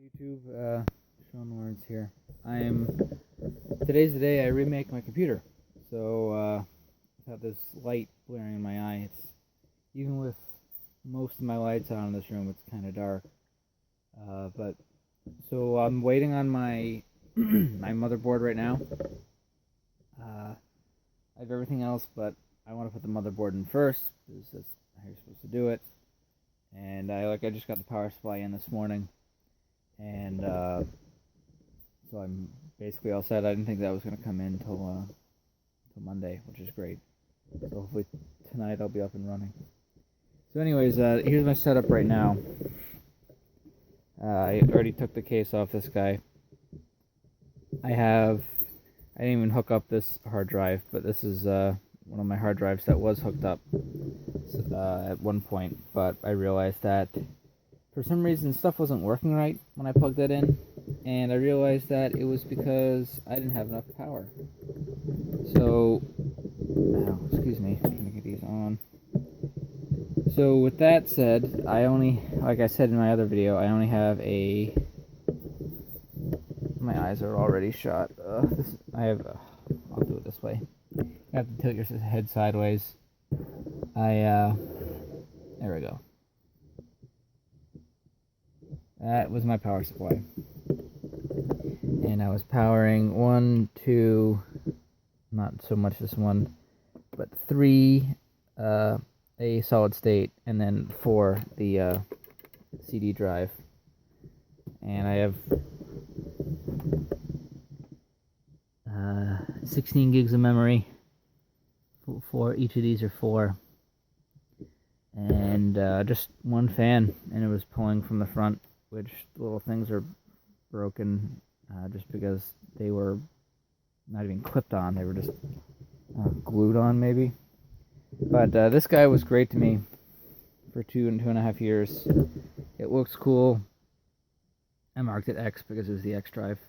YouTube, Sean Lawrence here. Today's the day I remake my computer. So, I have this light blaring in my eye. Even with most of my lights on in this room, it's kind of dark. So I'm waiting on my my motherboard right now. I have everything else, but I want to put the motherboard in first because that's how you're supposed to do it. And I just got the power supply in this morning. And so I'm basically all set. I didn't think that was going to come in till Monday, which is great. So hopefully tonight I'll be up and running. So anyways, here's my setup right now. I already took the case off this guy. I didn't even hook up this hard drive, but this is one of my hard drives that was hooked up at one point, but I realized that for some reason stuff wasn't working right when I plugged it in, and I realized that it was because I didn't have enough power. So, excuse me, I'm gonna get these on. So with that said, like I said in my other video, I only have my eyes are already shot. I'll do it this way. You have to tilt your head sideways. There we go. That was my power supply. And I was powering 1, 2, not so much this one, but 3, a solid state, and then 4, the CD drive. And I have 16 gigs of memory. Each of these are 4. And just one fan, and it was pulling from the front, which the little things are broken just because they were not even clipped on. They were just glued on, maybe. But this guy was great to me for 2.5 years. It looks cool. I marked it X because it was the X drive.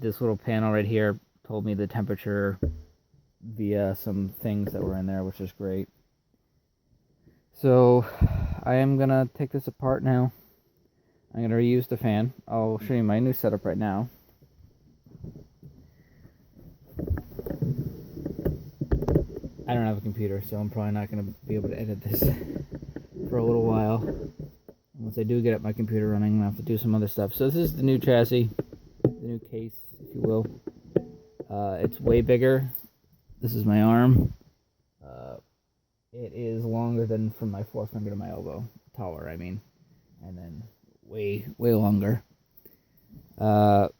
This little panel right here told me the temperature via some things that were in there, which is great. So I am gonna take this apart now. I'm gonna reuse the fan. I'll show you my new setup right now. I don't have a computer, so I'm probably not gonna be able to edit this for a little while. Once I do get my computer running, I'm gonna have to do some other stuff. So this is the new chassis, the new case, if you will. It's way bigger. This is my arm. It is longer than from my forefinger to my elbow. Taller, I mean. And then way longer. So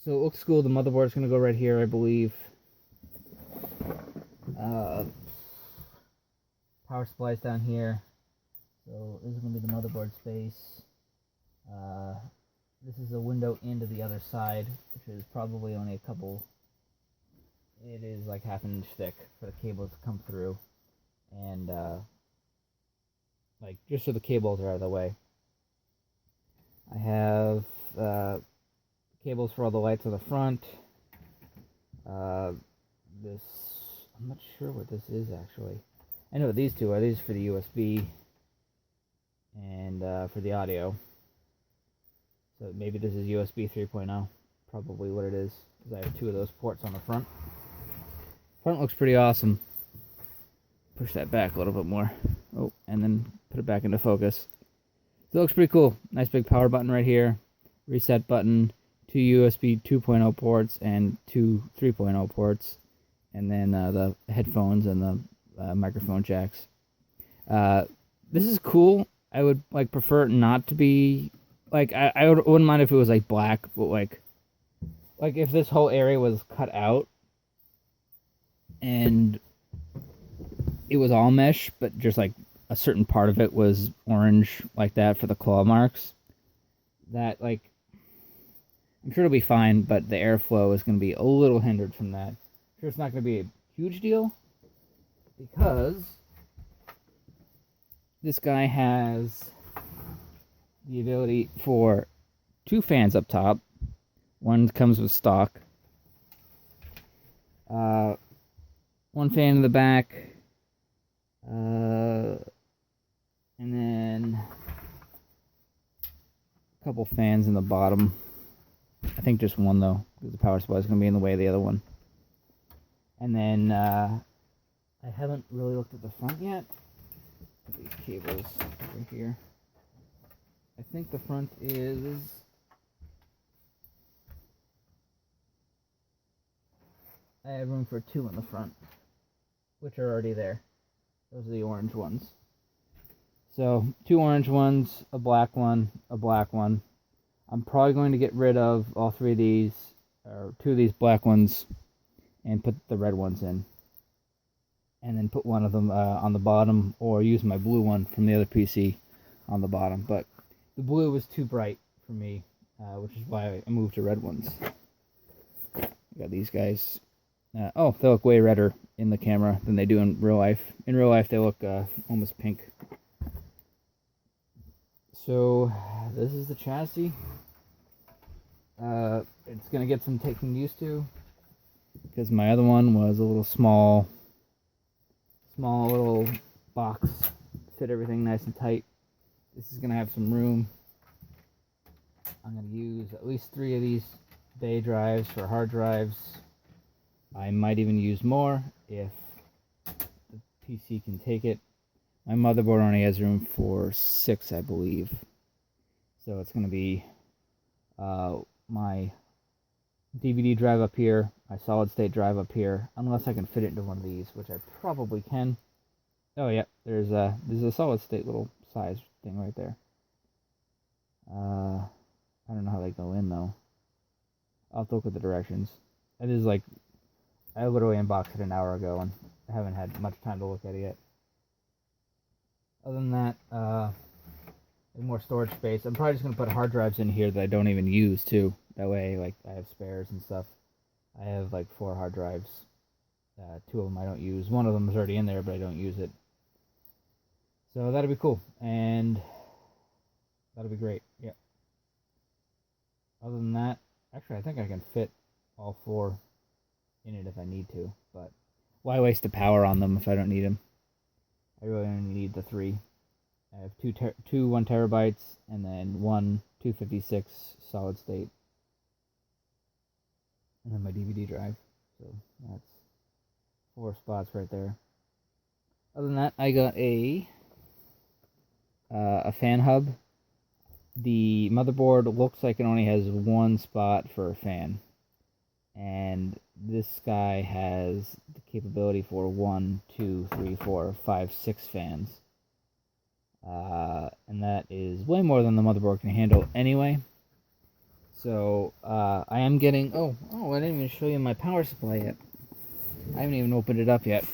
it looks cool. The motherboard's going to go right here, I believe. Power supply's down here. So this is going to be the motherboard space. This is a window into the other side, which is probably only a couple. It is like half an inch thick for the cables to come through, and just so the cables are out of the way. I have cables for all the lights on the front. I'm not sure what this is actually. I know what these two are. These are for the USB and for the audio. So maybe this is USB 3.0. Probably what it is, because I have 2 of those ports on the front. Front looks pretty awesome. Push that back a little bit more. Oh, and then put it back into focus. So it looks pretty cool. Nice big power button right here. Reset button. 2 USB 2.0 ports and 2 3.0 ports. And then the headphones and the microphone jacks. This is cool. I would prefer it not to be I wouldn't mind if it was black, but if this whole area was cut out and it was all mesh, but just a certain part of it was orange like that for the claw marks. That I'm sure it'll be fine, but the airflow is going to be a little hindered from that. I'm sure it's not going to be a huge deal because this guy has the ability for 2 fans up top. One comes with stock. 1 fan in the back. And then couple fans in the bottom. I think just one though, because the power supply is going to be in the way of the other one. And then I haven't really looked at the front yet. Put these cables over here. I think the front is... I have room for 2 in the front, which are already there. Those are the orange ones. So 2 orange ones, a black one, a black one. I'm probably going to get rid of all 3 of these, or 2 of these black ones, and put the red ones in. And then put one of them on the bottom, or use my blue one from the other PC on the bottom. But the blue was too bright for me, which is why I moved to red ones. Got these guys. Oh, they look way redder in the camera than they do in real life. In real life, they look almost pink. So, this is the chassis. It's going to get some taking used to, because my other one was a little small little box. Fit everything nice and tight. This is going to have some room. I'm going to use at least 3 of these bay drives for hard drives. I might even use more if the PC can take it. My motherboard only has room for 6, I believe. So it's going to be my DVD drive up here, my solid state drive up here, unless I can fit it into one of these, which I probably can. Oh yeah, there's a solid state little size thing right there. I don't know how they go in though. I'll have to look at the directions. It is like, I literally unboxed it an hour ago and I haven't had much time to look at it yet. Other than that, more storage space. I'm probably just going to put hard drives in here that I don't even use too. That way, like, I have spares and stuff. I have like 4 hard drives. 2 of them I don't use. One of them is already in there, but I don't use it. So that'll be cool. And that'll be great. Yeah. Other than that, actually, I think I can fit all 4 in it if I need to. But why waste the power on them if I don't need them? I really only need the 3. I have two 1 terabytes and then 1 256 solid state. And then my DVD drive. So that's 4 spots right there. Other than that, I got a fan hub. The motherboard looks like it only has 1 spot for a fan. And this guy has the capability for 1, 2, 3, 4, 5, 6 fans. And that is way more than the motherboard can handle anyway. So, I am getting... Oh, I didn't even show you my power supply yet. I haven't even opened it up yet.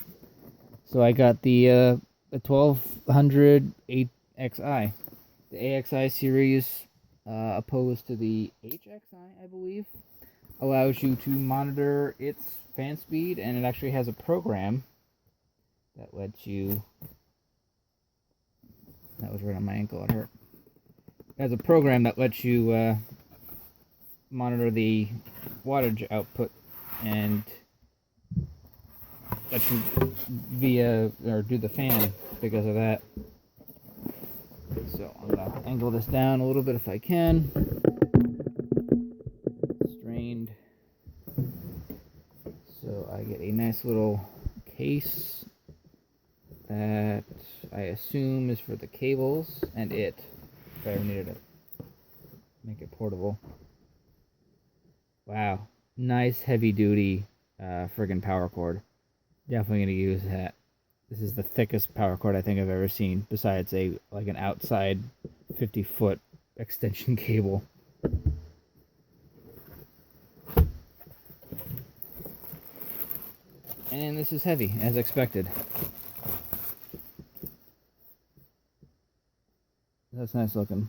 So I got the 1200 8XI. The AXI series, opposed to the HXI, I believe, allows you to monitor its fan speed, and it actually has a program that lets you... That was right on my ankle, it hurt. It has a program that lets you monitor the wattage output and lets you do the fan because of that. So I'm gonna angle this down a little bit if I can. Strained. So I get a nice little case that I assume is for the cables and if I ever needed it. Make it portable. Wow. Nice heavy duty friggin' power cord. Definitely gonna use that. This is the thickest power cord I think I've ever seen, besides an outside 50-foot extension cable. And this is heavy, as expected. That's nice looking.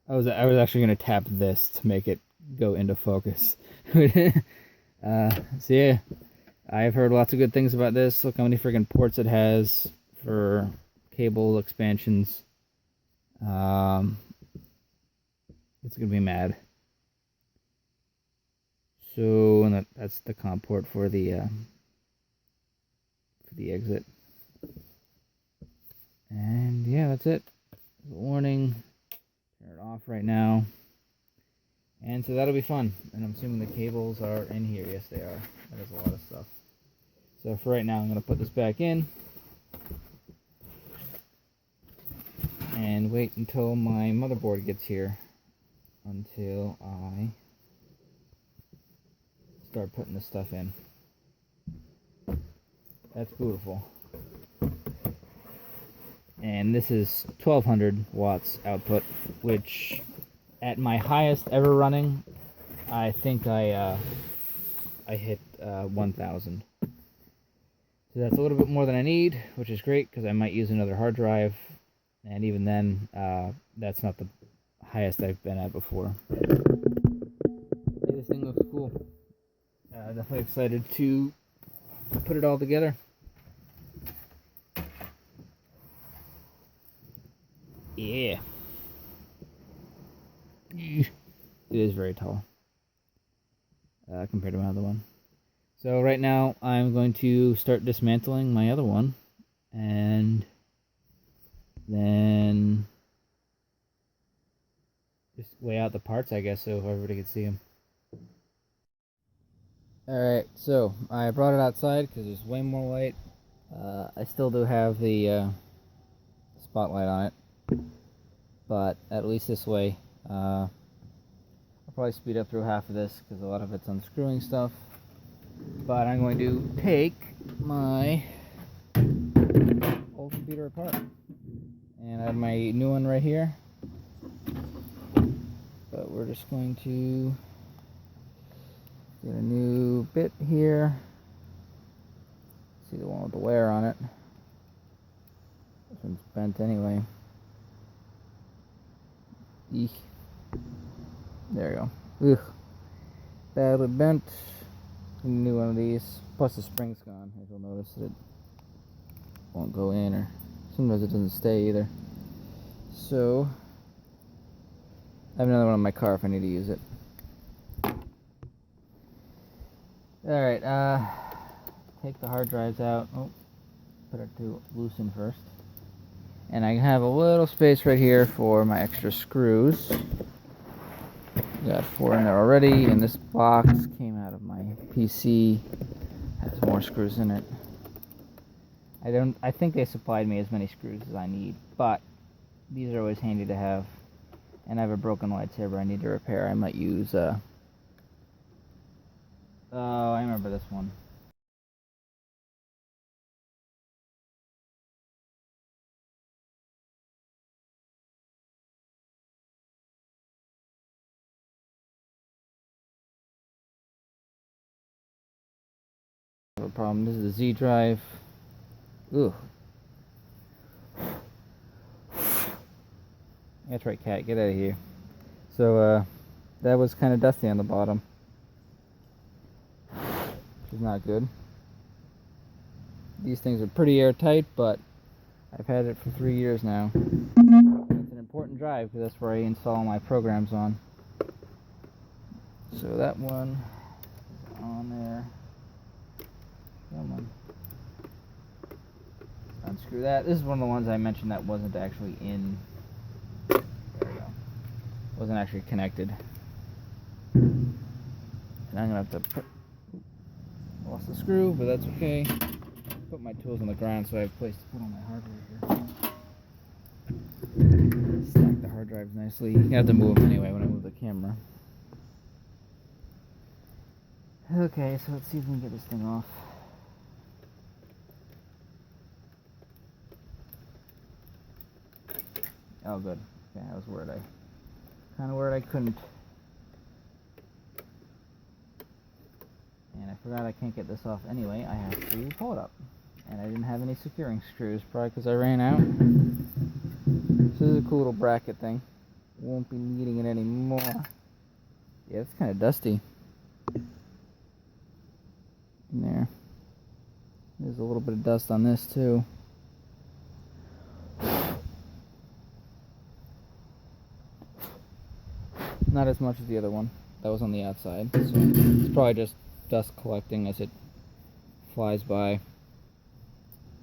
I was actually gonna tap this to make it go into focus. So yeah, I've heard lots of good things about this. Look how many freaking ports it has for cable expansions. It's gonna be mad. So, and that's the COM port for the exit. And yeah, that's it. Warning. Turn it off right now. And so that'll be fun. And I'm assuming the cables are in here. Yes, they are. That is a lot of stuff. So for right now, I'm going to put this back in. And wait until my motherboard gets here. Until I start putting this stuff in. That's beautiful. And this is 1200 watts output, which at my highest ever running, I think I hit 1000. So that's a little bit more than I need, which is great because I might use another hard drive, and even then, that's not the highest I've been at before. This thing looks cool. Definitely excited to put it all together. Yeah. It is very tall compared to my other one. So right now I'm going to start dismantling my other one and then just weigh out the parts, I guess, so everybody can see them. Alright, so I brought it outside because there's way more light. I still do have the spotlight on it, but at least this way I'll probably speed up through half of this because a lot of it's unscrewing stuff. But I'm going to take my old computer apart. And I have my new one right here. But we're just going to get a new bit here. See the one with the wear on it. This one's bent anyway. Eek. There we go. Ugh. Badly bent. New one of these. Plus the spring's gone. As you'll notice that it won't go in, or sometimes it doesn't stay either. So I have another one in my car if I need to use it. Alright, take the hard drives out. Oh, put it to loosen first. And I have a little space right here for my extra screws. Got 4 in there already, and this box came out of my PC. Has more screws in it. I think they supplied me as many screws as I need, but these are always handy to have. And I have a broken lightsaber I need to repair. I might use oh, I remember this one. I have a problem. This is the Z drive. Ooh. That's right, cat. Get out of here. So, that was kind of dusty on the bottom, which is not good. These things are pretty airtight, but I've had it for 3 years now. It's an important drive because that's where I install my programs on. So that one is on there. Come on. Unscrew that. This is one of the ones I mentioned that wasn't actually in. There we go. Wasn't actually connected. And I'm gonna have to put. Lost the screw, but that's okay. Put my tools on the ground so I have a place to put all my hardware here. Stack the hard drives nicely. You have to move them anyway when I move the camera. Okay, so let's see if we can get this thing off. Oh, good. Okay, I was worried kind of worried I couldn't. And I forgot I can't get this off anyway. I have to pull it up. And I didn't have any securing screws, probably because I ran out. This is a cool little bracket thing. Won't be needing it anymore. Yeah, it's kind of dusty in there. There's a little bit of dust on this too. Not as much as the other one. That was on the outside. So it's probably just dust collecting as it flies by.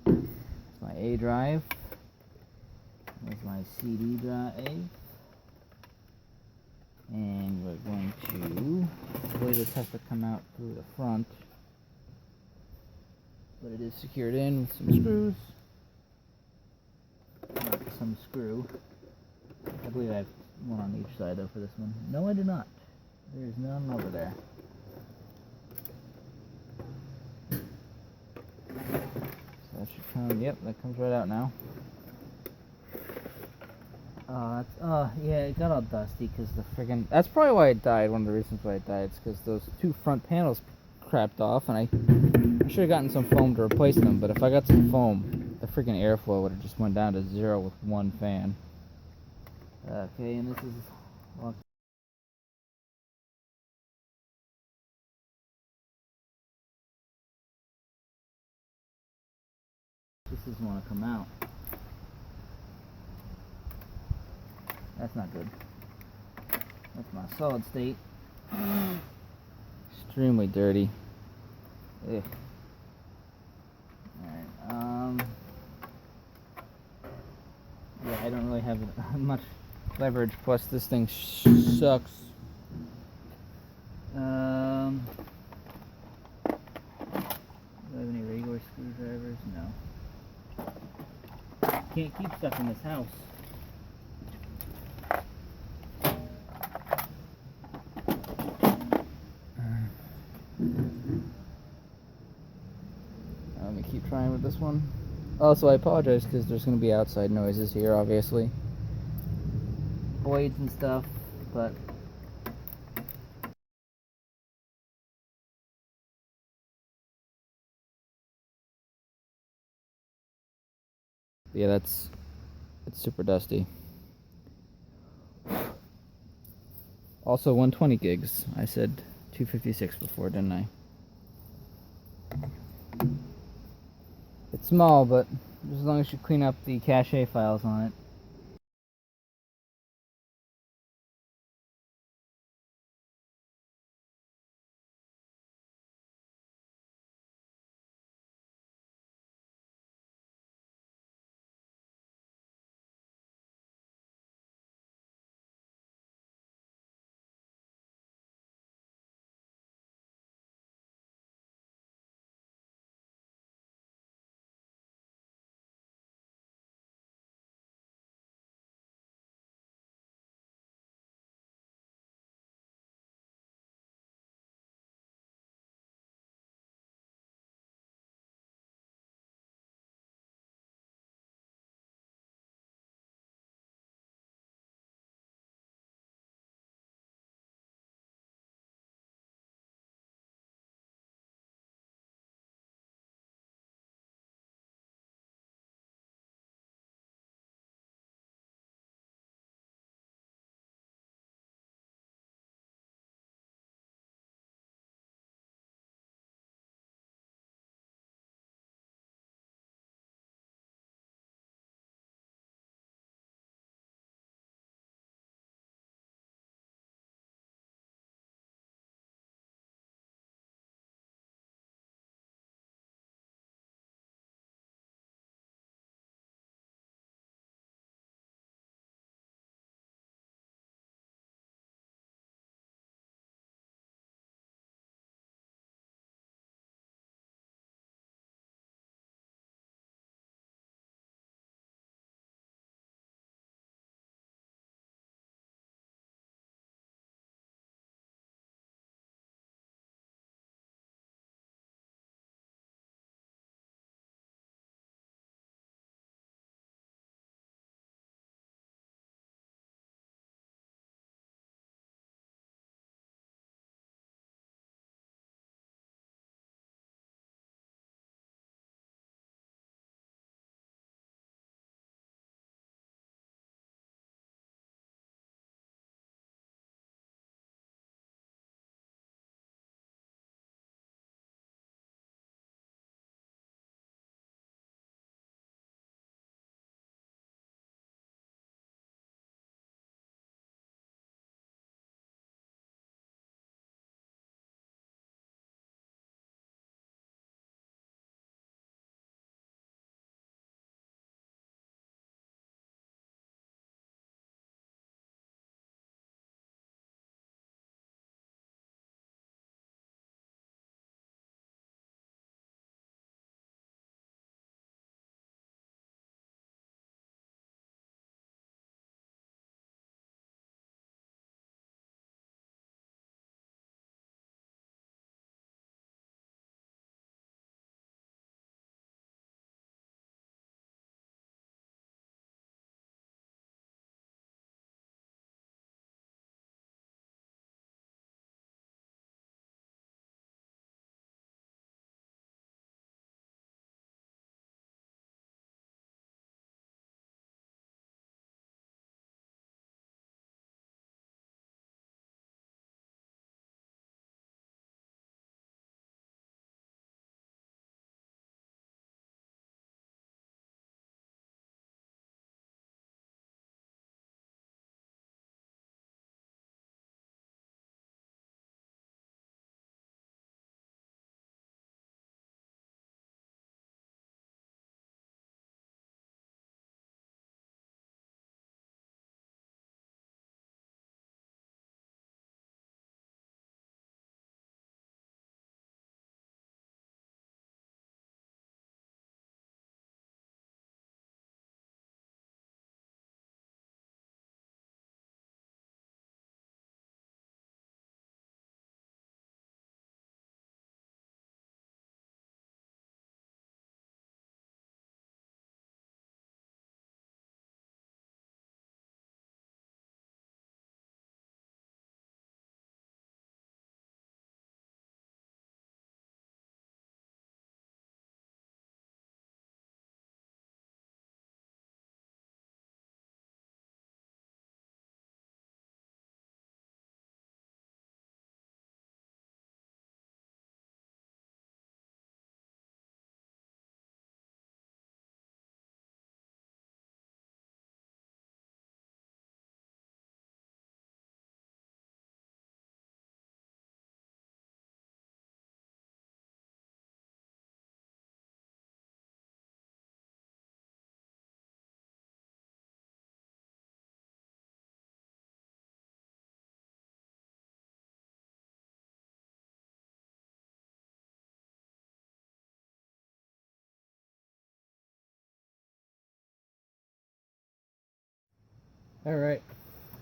That's my A drive. There's my CD drive. And we're going to, I believe this has to come out through the front, but it is secured in with some screws. Not some screw. I believe I have one on each side though for this one. No, I do not. There's none over there. So that should come, yep, that comes right out now. Yeah, it got all dusty because the friggin', that's probably why it died. One of the reasons why it died is because those two front panels crapped off, and I should have gotten some foam to replace them, but if I got some foam, the friggin' airflow would have just went down to 0 with one fan. Okay, and this is locked. This doesn't want to come out. That's not good. That's my solid state. Extremely dirty. Ugh. Alright, yeah, I don't really have much leverage, plus this thing sucks. Do I have any regular screwdrivers? No. Can't keep stuff in this house. Let me keep trying with this one. Also, I apologize because there's going to be outside noises here, obviously. Blades and stuff, but yeah, it's super dusty. Also 120 gigs. I said 256 before, didn't I? It's small, but as long as you clean up the cache files on it, Alright,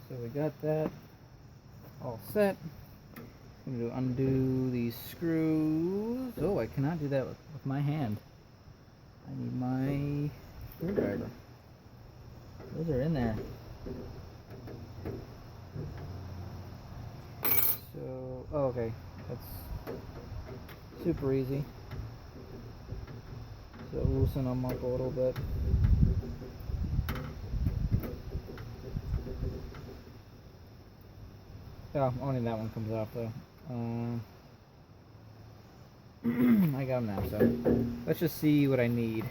so we got that all set. I'm going to undo these screws. Oh, I cannot do that with my hand. I need my screwdriver. Those are in there. So, oh, okay. That's super easy. So loosen them up a little bit. Oh, only that one comes off though. I got them now, so let's just see what I need.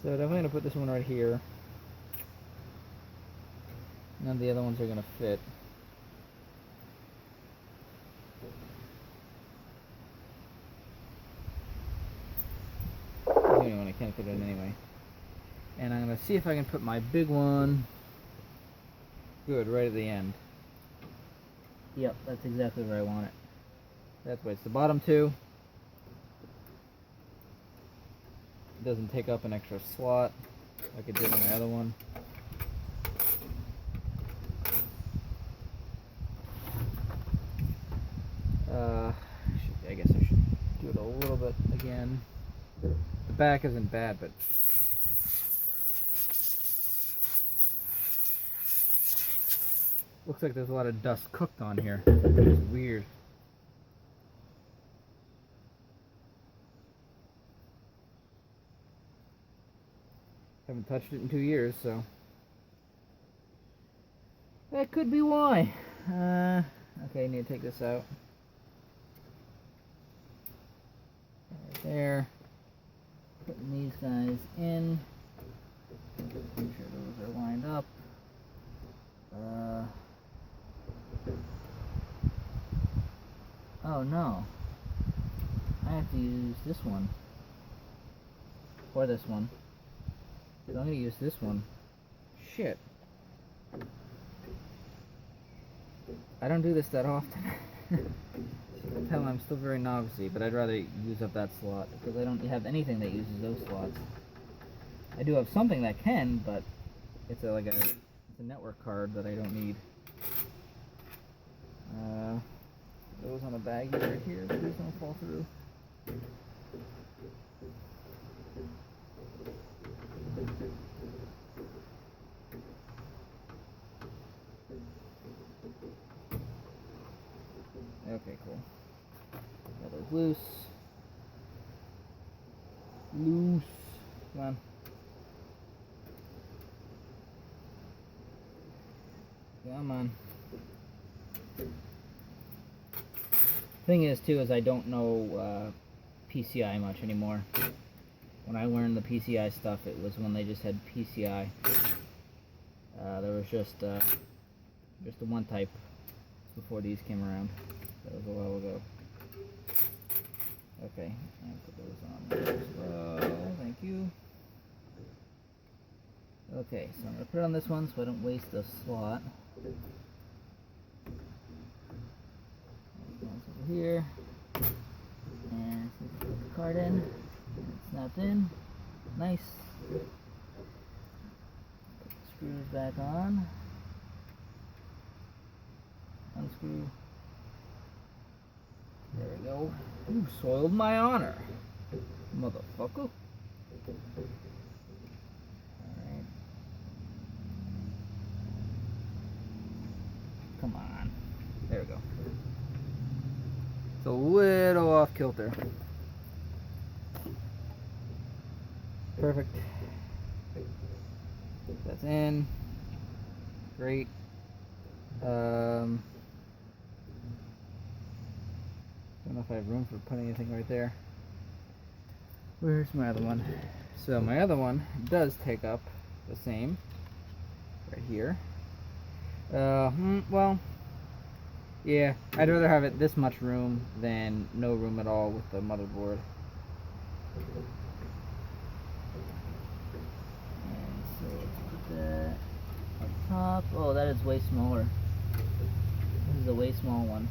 So definitely gonna put this one right here. None of the other ones are gonna fit. That's the only one I can't fit in anyway. And I'm gonna see if I can put my big one good right at the end. Yep, that's exactly where I want it. That's why it's the bottom two. It doesn't take up an extra slot like it did on my other one. I guess I should do it a little bit again. The back isn't bad, but looks like there's a lot of dust cooked on here. It's weird. Haven't touched it in 2 years, so that could be why. Okay, I need to take this out. Right there. Putting these guys in. Make sure those are lined up. Oh no. I have to use this one. Or this one. So I'm gonna use this one. Shit. I don't do this that often. You can tell I'm still very novice-y, but I'd rather use up that slot because I don't have anything that uses those slots. I do have something that can, but it's it's a network card that I don't need. Those on a baggie right here, please don't fall through. Okay, cool. Got those loose. Loose. Come on. Come on. Thing is, too, is I don't know PCI much anymore. When I learned the PCI stuff, it was when they just had PCI. There was just the one type before these came around. That was a while ago. Okay, I'll put those on there as well. Thank you. Okay, so I'm going to put it on this one so I don't waste the slot. Over here. And put the card in. It's snapped in. Nice. Put the screws back on. Unscrew. There we go. You soiled my honor, motherfucker. Alright. Come on. There we go. It's a little off kilter. Perfect. That's in. Great. Don't know if I have room for putting anything right there. Where's my other one? So my other one does take up the same right here. Well, yeah, I'd rather have it this much room than no room at all with the motherboard. And so let's put that up top. Oh, that is way smaller. This is a way small one.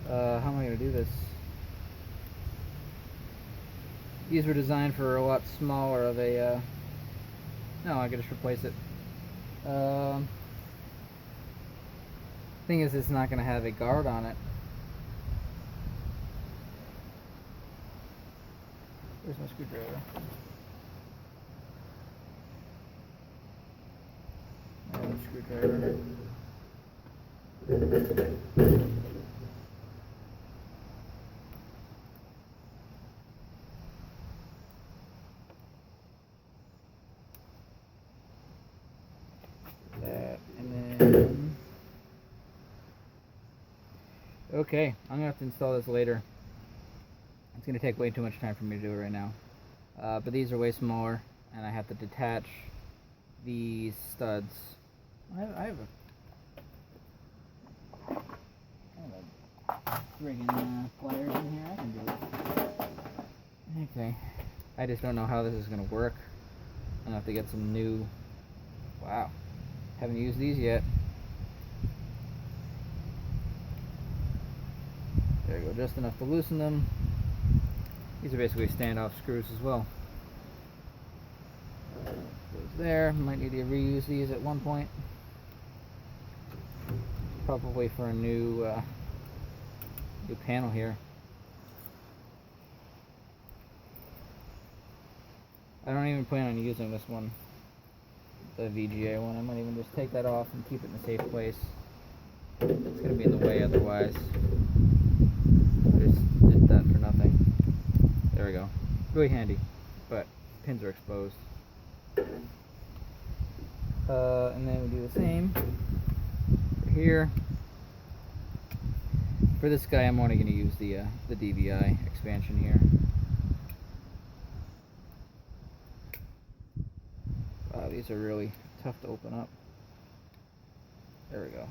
How am I going to do this? These were designed for a lot smaller of a, no, I could just replace it. Thing is, it's not going to have a guard on it. Where's my screwdriver? I have a screwdriver. That, and then... Okay, I'm going to have to install this later. It's going to take way too much time for me to do it right now. But these are way smaller, and I have to detach these studs. I have a friggin' pliers in here. I can do it. Okay. I just don't know how this is going to work. I'm going to have to get some new... Wow. Haven't used these yet. There we go. Just enough to loosen them. These are basically standoff screws as well. Goes there. Might need to reuse these at one point. Probably for a new panel here. I don't even plan on using this one, the VGA one. I might even just take that off and keep it in a safe place. It's going to be in the way otherwise. I just did that for nothing. There we go. Really handy, but pins are exposed. And then we do the same for here. For this guy, I'm only going to use the DVI expansion here. Wow, these are really tough to open up. There we go.